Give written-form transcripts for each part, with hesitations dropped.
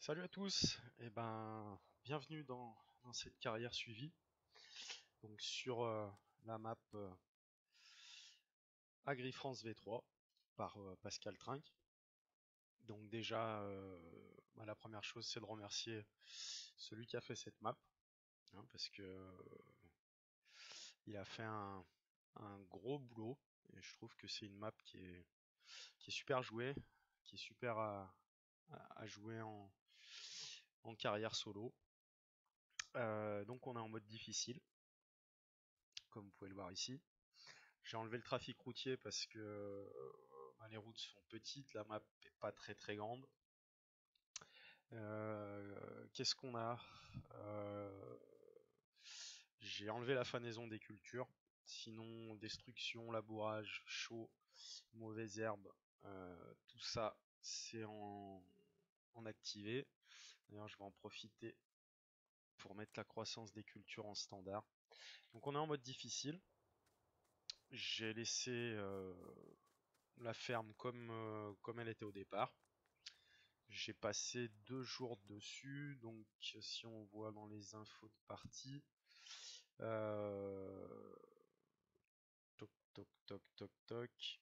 Salut à tous, et bienvenue dans cette carrière suivie. Donc sur la map AgriFrance V3 par Pascal Trinck. Donc déjà, la première chose c'est de remercier celui qui a fait cette map, hein, parce que il a fait un gros boulot et je trouve que c'est une map qui est super jouée, qui est super à jouer en carrière solo. Donc on est en mode difficile, comme vous pouvez le voir ici. J'ai enlevé le trafic routier parce que les routes sont petites, la map est pas très grande. Qu'est-ce qu'on a? J'ai enlevé la fanaison des cultures. Sinon, destruction, labourage, chaud, mauvaises herbes, tout ça c'est en activé. D'ailleurs, je vais en profiter pour mettre la croissance des cultures en standard. Donc on est en mode difficile. J'ai laissé la ferme comme elle était au départ. J'ai passé 2 jours dessus, donc si on voit dans les infos de partie, euh, toc toc toc toc toc,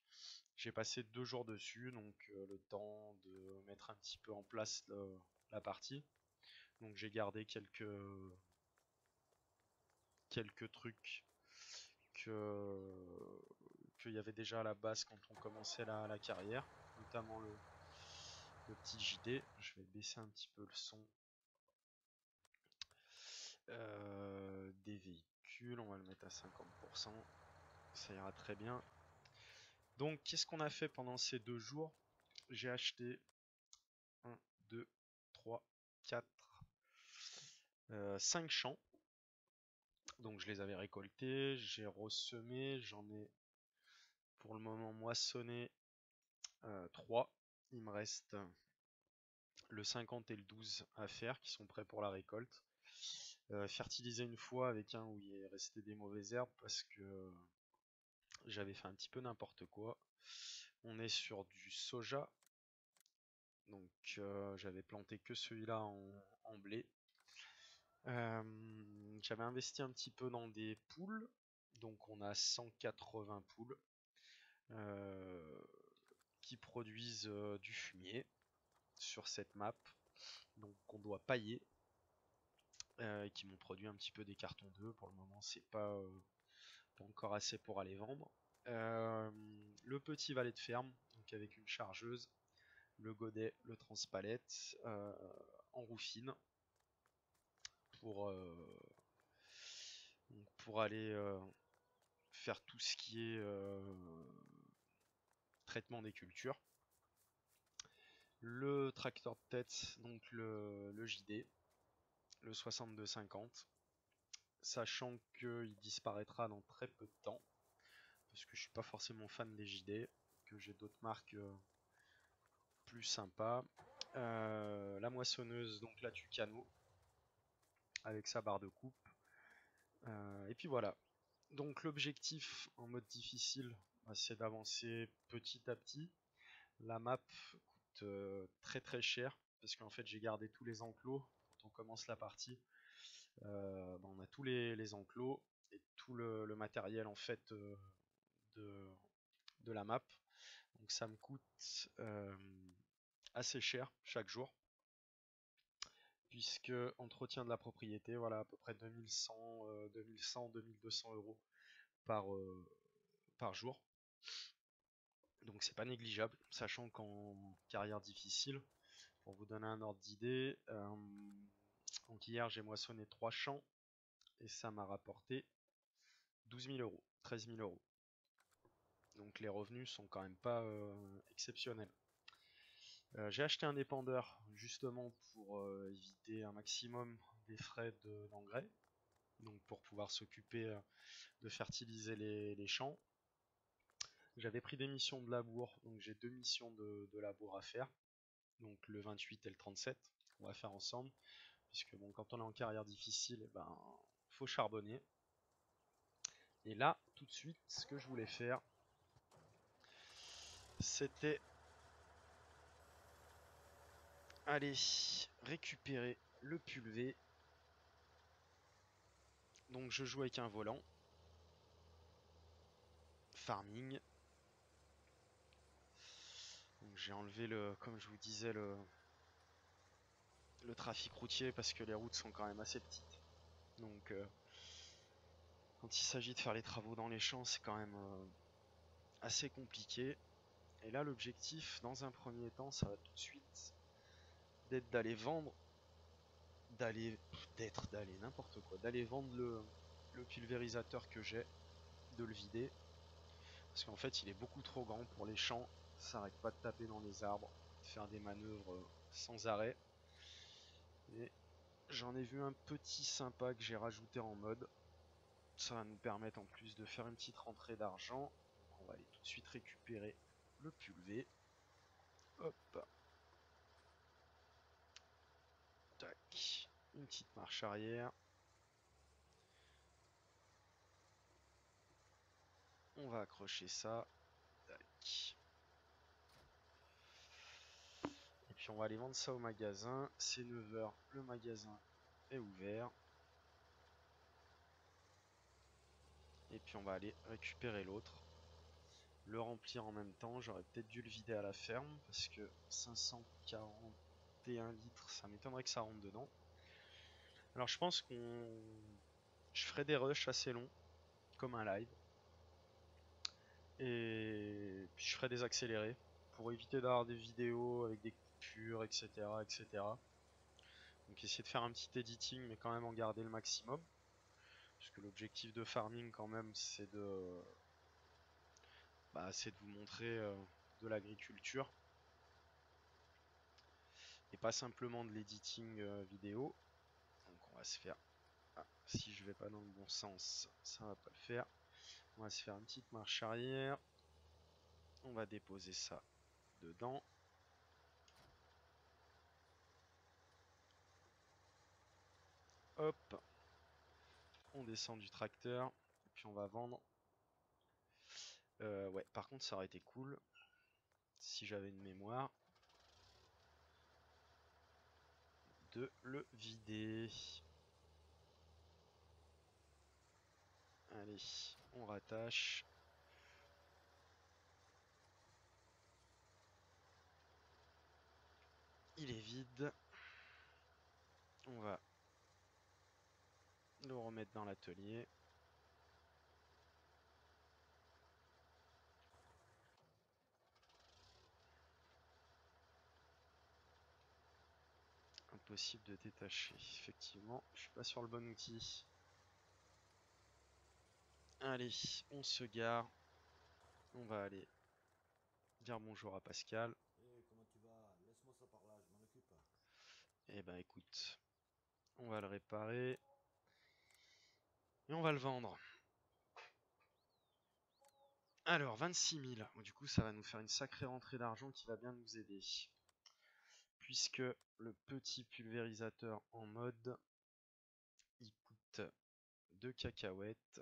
j'ai passé 2 jours dessus, donc le temps de mettre un petit peu en place la partie. Donc j'ai gardé quelques trucs qu'il y avait déjà à la base quand on commençait la carrière, notamment le petit JD. Je vais baisser un petit peu le son des véhicules, on va le mettre à 50%, ça ira très bien. Donc qu'est-ce qu'on a fait pendant ces 2 jours? J'ai acheté 1, 2, 3, 4, 5 champs. Donc je les avais récoltés, j'ai ressemé, j'en ai pour le moment moissonné 3. Il me reste le 50 et le 12 à faire qui sont prêts pour la récolte. Fertiliser une fois avec un où il est resté des mauvaises herbes parce que j'avais fait un petit peu n'importe quoi. On est sur du soja. Donc j'avais planté que celui-là en blé. J'avais investi un petit peu dans des poules. Donc on a 180 poules qui produisent du fumier sur cette map. Donc on doit pailler. Qui m'ont produit un petit peu des cartons d'œufs. Pour le moment c'est pas encore assez pour aller vendre. Le petit valet de ferme, donc avec une chargeuse, le godet, le transpalette en roue fine pour aller faire tout ce qui est traitement des cultures. Le tracteur de tête, donc le JD, le 6250, sachant qu'il disparaîtra dans très peu de temps, parce que je suis pas forcément fan des JD, que j'ai d'autres marques plus sympas. La moissonneuse, donc la Tucano, avec sa barre de coupe. Et puis voilà. Donc l'objectif en mode difficile, c'est d'avancer petit à petit. La map coûte très cher, parce qu'en fait j'ai gardé tous les enclos. Quand on commence la partie, on a tous les enclos et tout le matériel en fait de la map. Donc ça me coûte assez cher chaque jour, puisque entretien de la propriété, voilà, à peu près 2100, 2200 € par jour. Donc c'est pas négligeable, sachant qu'en carrière difficile, pour vous donner un ordre d'idée, donc hier j'ai moissonné 3 champs et ça m'a rapporté 12 000 €, 13 000 €. Donc les revenus sont quand même pas exceptionnels. J'ai acheté un épandeur justement pour éviter un maximum des frais d'engrais, donc pour pouvoir s'occuper de fertiliser les champs. J'avais pris des missions de labour, donc j'ai 2 missions de labour à faire, donc le 28 et le 37 qu'on va faire ensemble, puisque bon, quand on est en carrière difficile, faut charbonner. Et là, tout de suite, ce que je voulais faire, c'était aller récupérer le pulvé. Donc je joue avec un volant. Farming. Donc j'ai enlevé comme je vous disais, le trafic routier parce que les routes sont quand même assez petites. Donc quand il s'agit de faire les travaux dans les champs, c'est quand même assez compliqué. Et là l'objectif dans un premier temps, ça va tout de suite d'être d'aller vendre, d'aller n'importe quoi, d'aller vendre le pulvérisateur que j'ai, de le vider. Parce qu'en fait il est beaucoup trop grand pour les champs, ça arrête pas de taper dans les arbres, de faire des manœuvres sans arrêt. Et j'en ai vu un petit sympa que j'ai rajouté en mode. Ça va nous permettre en plus de faire une petite rentrée d'argent. On va aller tout de suite récupérer le pulvé. Hop. Tac. Une petite marche arrière. On va accrocher ça. Tac. Et puis on va aller vendre ça au magasin. C'est 9 h, le magasin est ouvert. Et puis on va aller récupérer l'autre. Le remplir en même temps. J'aurais peut-être dû le vider à la ferme parce que 541 litres, ça m'étonnerait que ça rentre dedans. Alors je pense je ferai des rushs assez longs, comme un live. Et puis je ferai des accélérés pour éviter d'avoir des vidéos avec des coupures, etc., etc. Donc essayer de faire un petit editing, mais quand même en garder le maximum. Parce que l'objectif de farming quand même, c'est de vous montrer de l'agriculture. Et pas simplement de l'editing vidéo. Donc on va se faire... Ah, si je vais pas dans le bon sens, ça va pas le faire. On va se faire une petite marche arrière. On va déposer ça dedans. Hop. On descend du tracteur. Et puis on va vendre. Ouais, par contre ça aurait été cool si j'avais une mémoire de le vider. Allez, on rattache. Il est vide. On va le remettre dans l'atelier. Impossible de détacher. Effectivement, je suis pas sur le bon outil. Allez, on se gare. On va aller dire bonjour à Pascal. Eh, comment tu vas? Laisse-moi ça par là, je m'en occupe. Eh ben écoute, on va le réparer. Et on va le vendre. Alors, 26 000. Du coup, ça va nous faire une sacrée rentrée d'argent qui va bien nous aider. Puisque le petit pulvérisateur en mode, il coûte 2 cacahuètes.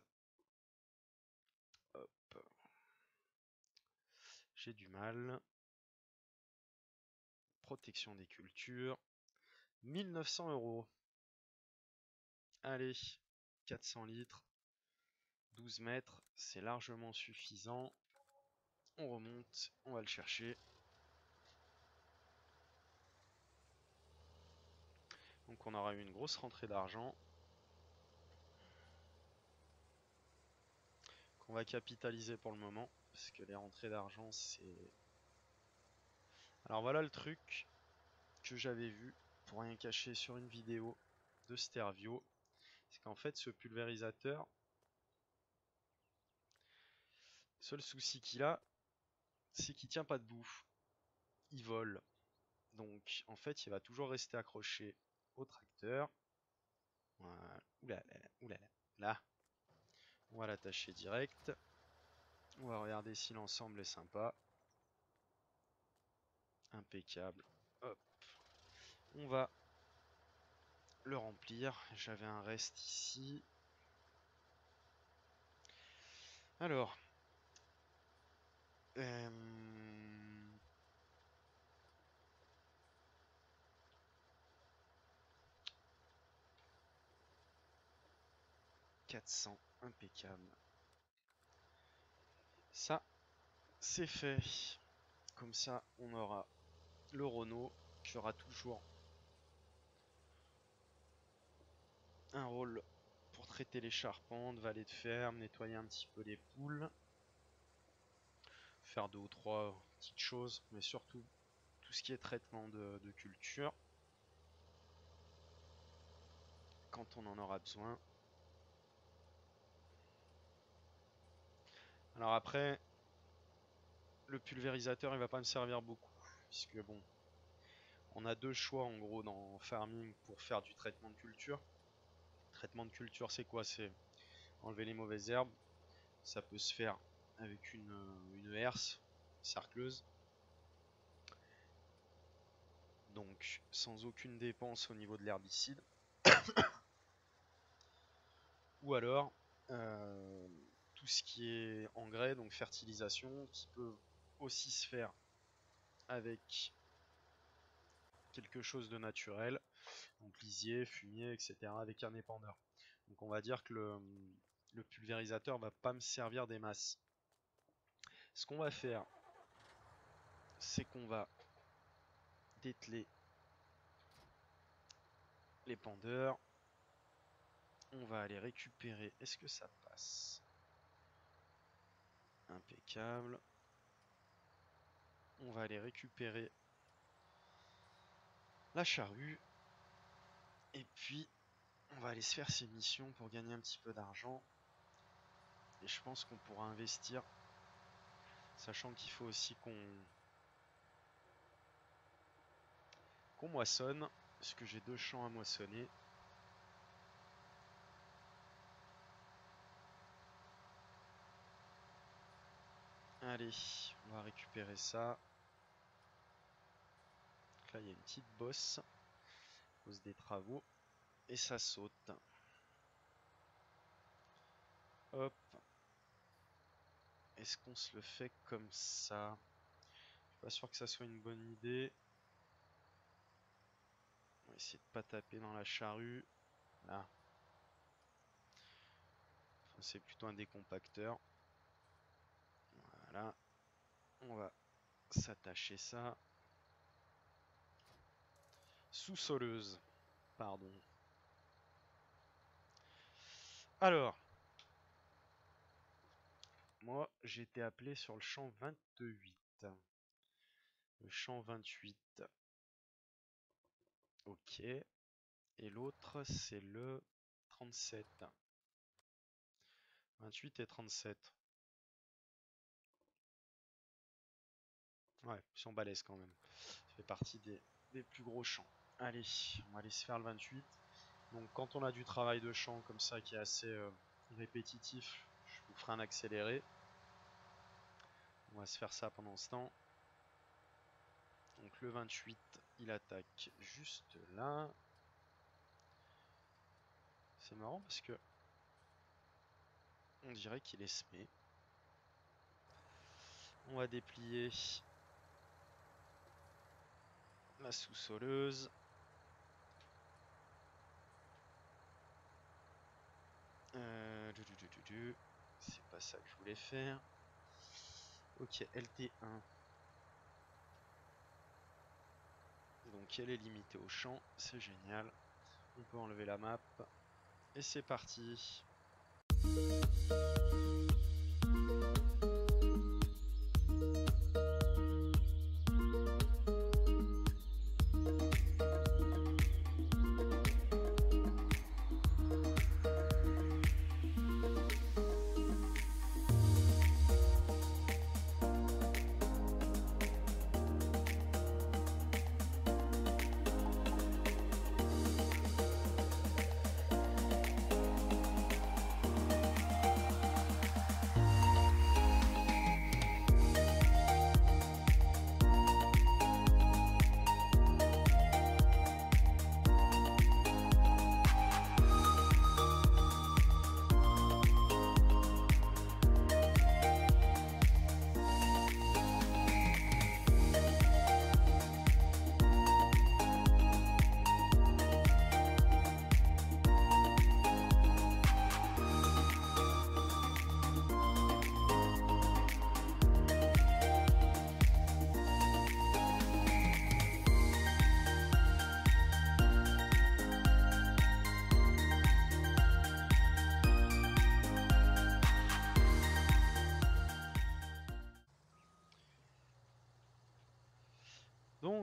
Hop. J'ai du mal. Protection des cultures. 1900 €. Allez, 400 litres. 12 mètres, c'est largement suffisant. On remonte, on va le chercher. Donc on aura eu une grosse rentrée d'argent. Qu'on va capitaliser pour le moment. Parce que les rentrées d'argent, c'est... Alors voilà le truc que j'avais vu, pour rien cacher, sur une vidéo de Stervio. C'est qu'en fait, ce pulvérisateur, seul souci qu'il a, c'est qu'il tient pas debout. Il vole. Donc en fait, il va toujours rester accroché au tracteur. Voilà. Oulala, oulala. Là, on va l'attacher direct. On va regarder si l'ensemble est sympa. Impeccable. Hop. On va le remplir. J'avais un reste ici. Alors. 400, impeccable. Ça, c'est fait. Comme ça, on aura le Renault qui aura toujours un rôle pour traiter les charpentes, valet de ferme, nettoyer un petit peu les poules, faire 2 ou 3 petites choses, mais surtout tout ce qui est traitement de culture quand on en aura besoin. Alors après, le pulvérisateur il va pas me servir beaucoup, puisque bon, on a 2 choix en gros dans farming pour faire du traitement de culture. Traitement de culture c'est quoi? C'est enlever les mauvaises herbes. Ça peut se faire avec une herse sarcleuse. Donc sans aucune dépense au niveau de l'herbicide. Ou alors tout ce qui est engrais, donc fertilisation, qui peut aussi se faire avec quelque chose de naturel, donc lisier, fumier, etc. avec un épandeur. Donc on va dire que le pulvérisateur va pas me servir des masses. Ce qu'on va faire, c'est qu'on va dételer l'épandeur. On va aller récupérer. Est-ce que ça passe? Impeccable. On va aller récupérer la charrue. Et puis, on va aller se faire ces missions pour gagner un petit peu d'argent. Et je pense qu'on pourra investir. Sachant qu'il faut aussi qu'on moissonne. Parce que j'ai 2 champs à moissonner. Allez, on va récupérer ça. Donc là, il y a une petite bosse. Pose des travaux. Et ça saute. Hop. Est-ce qu'on se le fait comme ça? Je suis pas sûr que ça soit une bonne idée. On va essayer de pas taper dans la charrue. Là. Enfin, c'est plutôt un décompacteur. Voilà. On va s'attacher ça. Sous-soleuse. Pardon. Alors. Moi, j'ai été appelé sur le champ 28. Le champ 28. Ok. Et l'autre, c'est le 37. 28 et 37. Ouais, ils sont balèzes quand même. Ça fait partie des plus gros champs. Allez, on va aller se faire le 28. Donc quand on a du travail de champ comme ça qui est assez répétitif, je vous ferai un accéléré. On va se faire ça pendant ce temps. Donc le 28, il attaque juste là. C'est marrant parce que on dirait qu'il est semé. On va déplier la sous-soleuse. C'est pas ça que je voulais faire. Ok, LT1. Donc elle est limitée au champ, c'est génial. On peut enlever la map. Et c'est parti.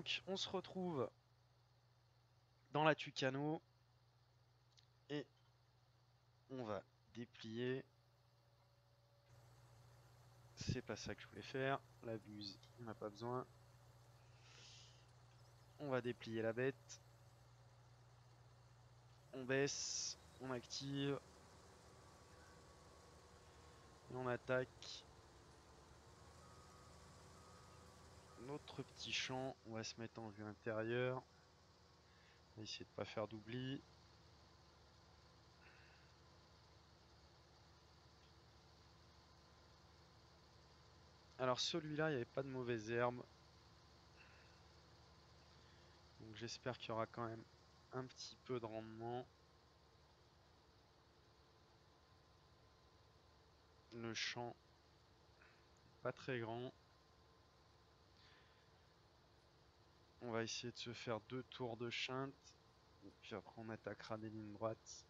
Donc on se retrouve dans la Tucano et on va déplier. C'est pas ça que je voulais faire. La buse, on n'a pas besoin. On va déplier la bête. On baisse, on active. Et on attaque. Notre petit champ, on va se mettre en vue intérieure. On va essayer de pas faire d'oubli. Alors celui-là, il n'y avait pas de mauvaises herbes. Donc j'espère qu'il y aura quand même un petit peu de rendement. Le champ, pas très grand. On va essayer de se faire 2 tours de chinte. Et puis après on attaquera des lignes droites.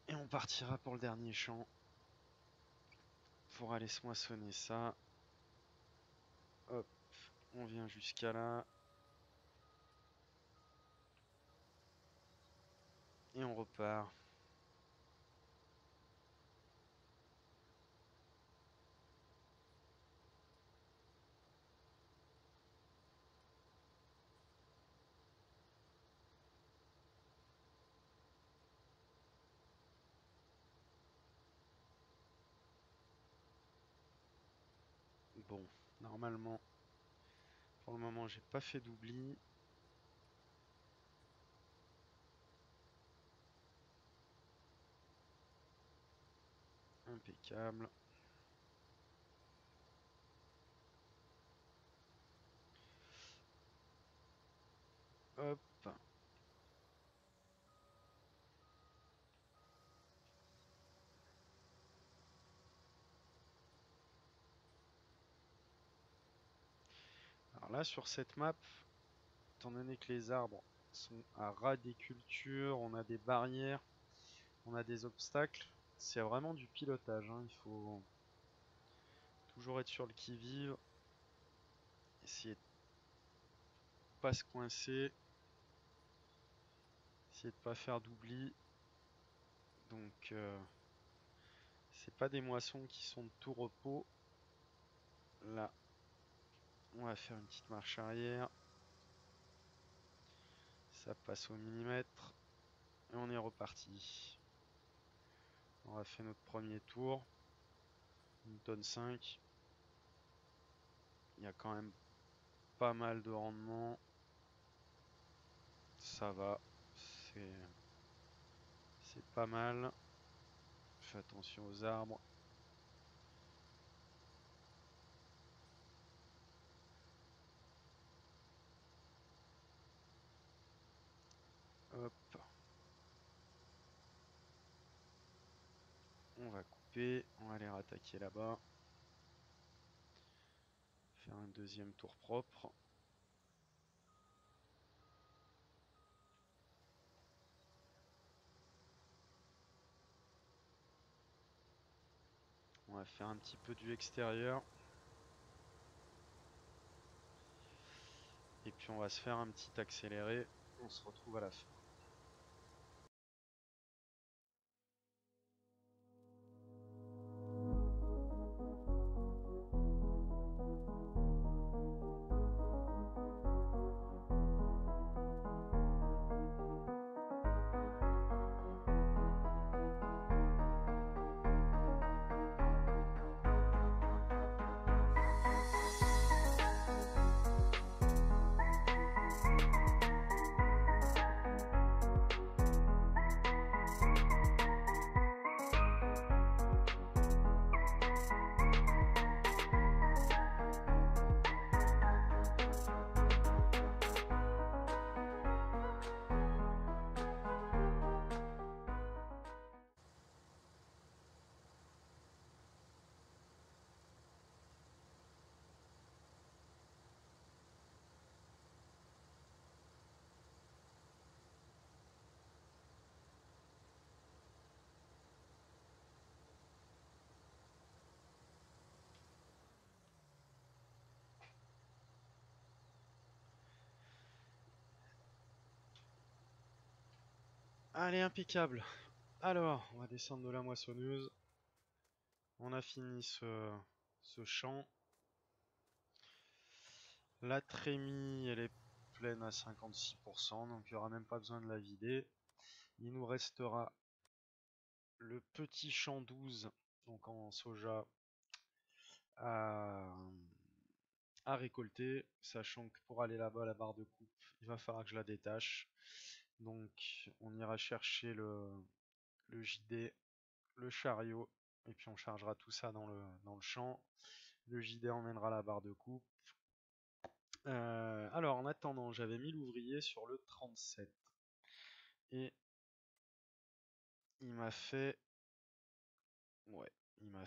Et on partira pour le dernier champ. Pour aller se moissonner ça. Hop, on vient jusqu'à là. Et on repart. Bon, normalement, pour le moment, j'ai pas fait d'oubli. Impeccable. Hop. Alors là, sur cette map, étant donné que les arbres sont à ras des cultures, on a des barrières, on a des obstacles, c'est vraiment du pilotage, hein. Il faut toujours être sur le qui-vive, essayer de pas se coincer, essayer de pas faire d'oubli. Donc c'est pas des moissons qui sont de tout repos. Là, on va faire une petite marche arrière. Ça passe au millimètre. Et on est reparti. On a fait notre premier tour. Une tonne 5. Il y a quand même pas mal de rendement. Ça va. C'est pas mal. Fais attention aux arbres. Hop. On va couper. On va aller rattaquer là-bas. Faire un deuxième tour propre. On va faire un petit peu du extérieur. Et puis on va se faire un petit accéléré. On se retrouve à la fin. Allez, impeccable. Alors, on va descendre de la moissonneuse. On a fini ce champ. La trémie, elle est pleine à 56%, donc il n'y aura même pas besoin de la vider. Il nous restera le petit champ 12, donc en soja, à récolter, sachant que pour aller là-bas, la barre de coupe, il va falloir que je la détache. Donc on ira chercher le JD, le chariot, et puis on chargera tout ça dans le champ. Le JD emmènera la barre de coupe. Alors en attendant, j'avais mis l'ouvrier sur le 37. Et il m'a fait... Ouais, il m'a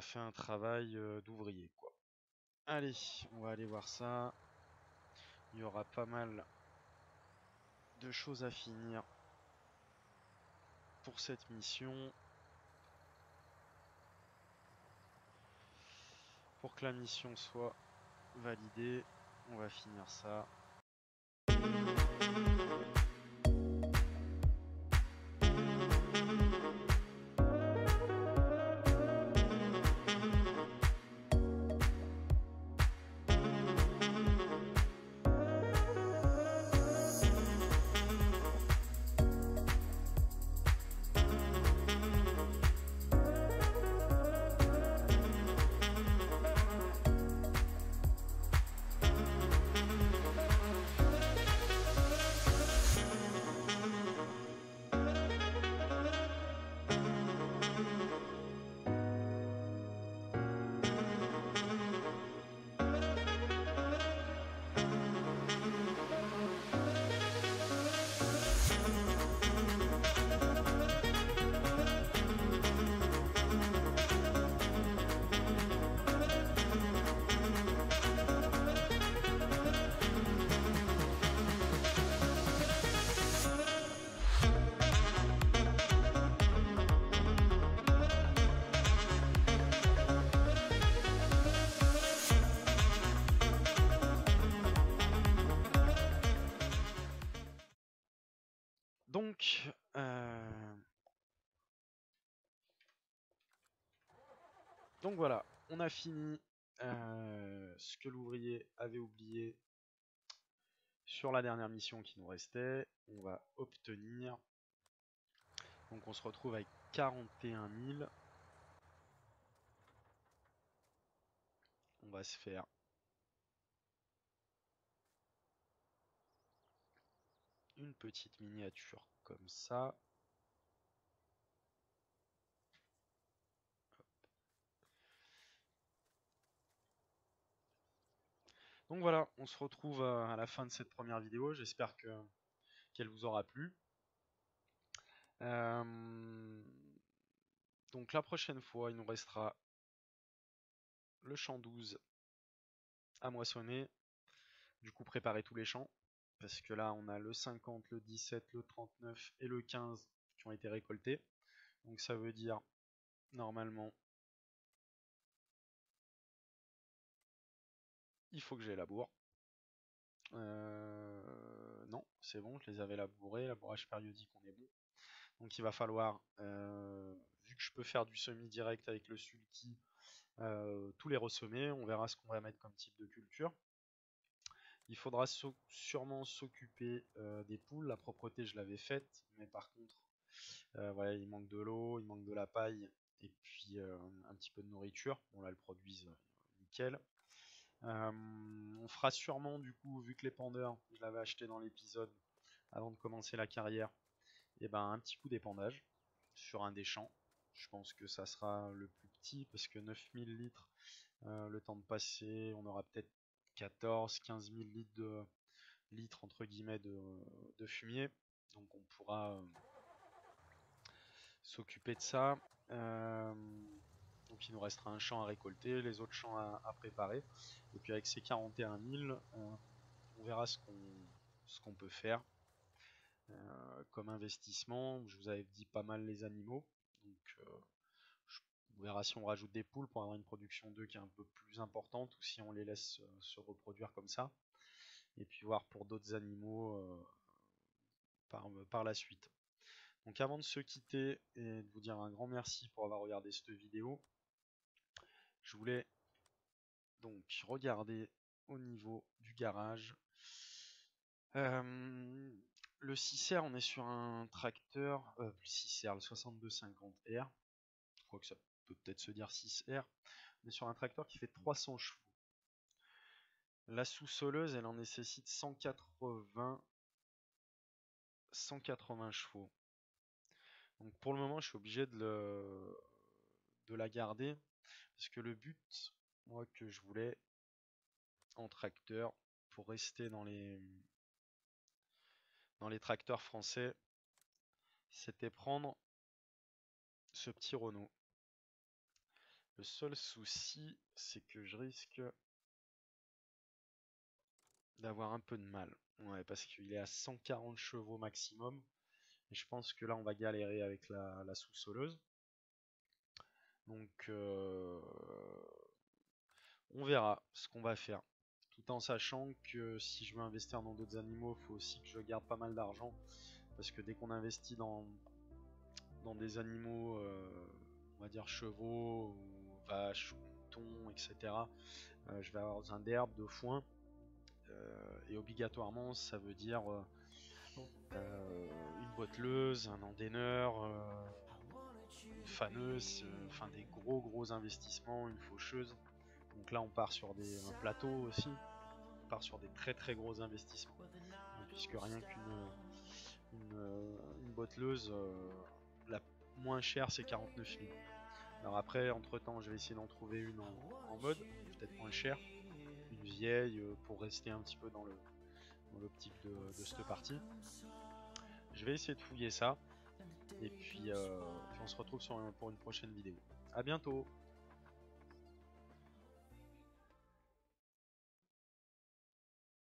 fait un travail d'ouvrier, quoi. Allez, on va aller voir ça. Il y aura pas mal de choses à finir pour cette mission. Pour que la mission soit validée, on va finir ça. Donc voilà, on a fini ce que l'ouvrier avait oublié sur la dernière mission qui nous restait. On va obtenir. Donc on se retrouve avec 41 000. On va se faire une petite miniature comme ça. Donc voilà, on se retrouve à la fin de cette première vidéo. J'espère qu'elle vous aura plu. Donc la prochaine fois, il nous restera le champ 12 à moissonner. Du coup, préparez tous les champs. Parce que là, on a le 50, le 17, le 39 et le 15 qui ont été récoltés. Donc ça veut dire, normalement, il faut que j'ai labour. Non, c'est bon, je les avais labourés. Labourage périodique, on est bon. Donc il va falloir, vu que je peux faire du semi-direct avec le sulky, tous les ressemer. On verra ce qu'on va mettre comme type de culture. Il faudra sûrement s'occuper des poules. La propreté, je l'avais faite, mais par contre, voilà, il manque de l'eau, il manque de la paille et puis un petit peu de nourriture. Bon là, elles produisent nickel. On fera sûrement, du coup, vu que l'épandeur, je l'avais acheté dans l'épisode avant de commencer la carrière, et ben un petit coup d'épandage sur un des champs. Je pense que ça sera le plus petit parce que 9000 litres, le temps de passer, on aura peut-être 14-15 000 litres entre guillemets de fumier. Donc on pourra s'occuper de ça. Donc il nous restera un champ à récolter, les autres champs à préparer. Et puis avec ces 41 000, on verra ce qu'on peut faire comme investissement. Je vous avais dit pas mal les animaux. Donc on verra si on rajoute des poules pour avoir une production d'œufs qui est un peu plus importante ou si on les laisse se reproduire comme ça. Et puis voir pour d'autres animaux par la suite. Donc avant de se quitter et de vous dire un grand merci pour avoir regardé cette vidéo, je voulais donc regarder au niveau du garage. Le 6R, on est sur un tracteur, le 6R, le 6250R, je crois que ça peut peut-être se dire 6R, on est sur un tracteur qui fait 300 chevaux. La sous-soleuse, elle en nécessite 180 chevaux. Donc pour le moment, je suis obligé de la garder, parce que le but, moi, que je voulais en tracteur, pour rester dans les tracteurs français, c'était prendre ce petit Renault. Le seul souci, c'est que je risque d'avoir un peu de mal. Ouais, parce qu'il est à 140 chevaux maximum. Et je pense que là, on va galérer avec la sous-soleuse. Donc, on verra ce qu'on va faire. Tout en sachant que si je veux investir dans d'autres animaux, il faut aussi que je garde pas mal d'argent. Parce que dès qu'on investit dans des animaux, on va dire chevaux, ou vaches, ou moutons, etc., je vais avoir besoin d'herbe, de foin. Et obligatoirement, ça veut dire une botteleuse, un endaineur, une faneuse, enfin des gros investissements, une faucheuse. Donc là, on part sur un plateau aussi. On part sur des très gros investissements. Puisque rien qu'une botteleuse, la moins chère, c'est 49 000. Alors après, entre temps, je vais essayer d'en trouver une en mode, peut-être moins chère, une vieille, pour rester un petit peu dans l'optique de cette partie. Je vais essayer de fouiller ça. Et puis on se retrouve pour une prochaine vidéo. A bientôt!